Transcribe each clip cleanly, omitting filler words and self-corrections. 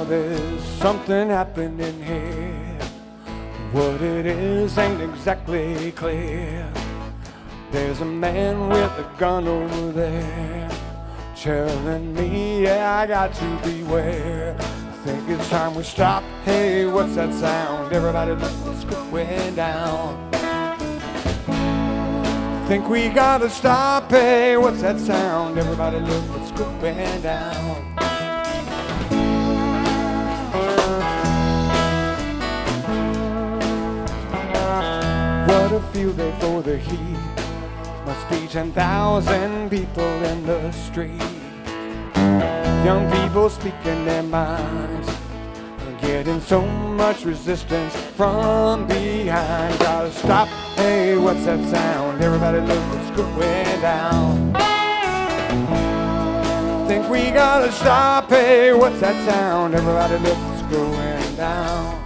There's something happening here. What it is ain't exactly clear. There's a man with a gun over there telling me, yeah, I got to beware. I think it's time we stop. Hey, what's that sound? Everybody look what's going down. I think we gotta stop. Hey, what's that sound? Everybody look what's going down. What a field day for the heat. Must be 10,000 people in the street. Young people speaking their minds, getting so much resistance from behind. Gotta stop. Hey, what's that sound? Everybody look what's going down. Think we gotta stop. Hey, what's that sound? Everybody look what's going down.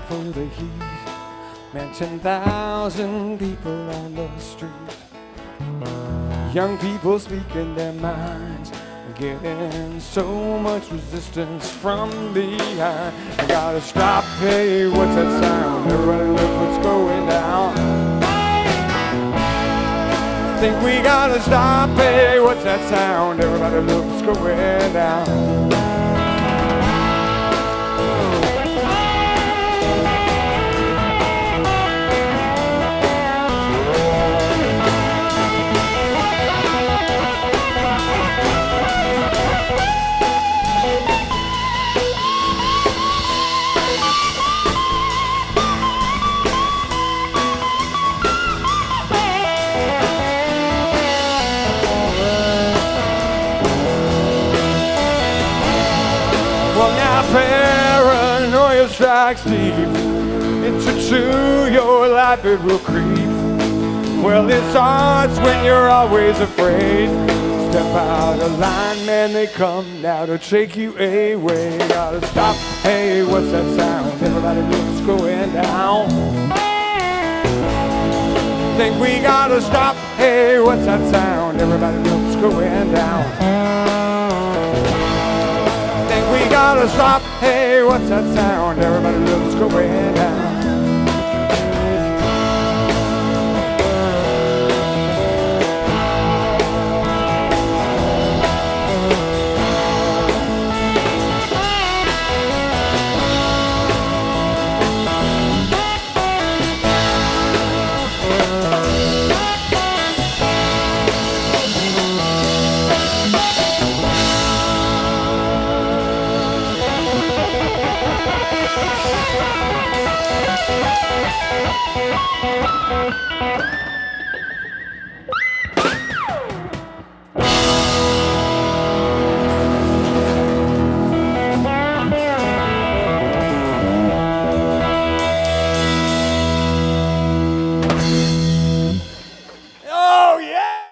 For the heat, man, 10,000 people on the street. Young people speaking their minds, getting so much resistance from behind. I gotta stop. Hey, what's that sound? Everybody look what's going down. Think we gotta stop. Hey, what's that sound? Everybody look what's going down. Well, now paranoia strikes deep into your life, it will creep. Well, it starts when you're always afraid. Step out of line, man, they come now to take you away. Gotta stop. Hey, what's that sound? Everybody looks going down. Think we gotta stop. Hey, what's that sound? Everybody looks going down. We gotta stop. Hey, what's that sound? Everybody looks going down. Thank you.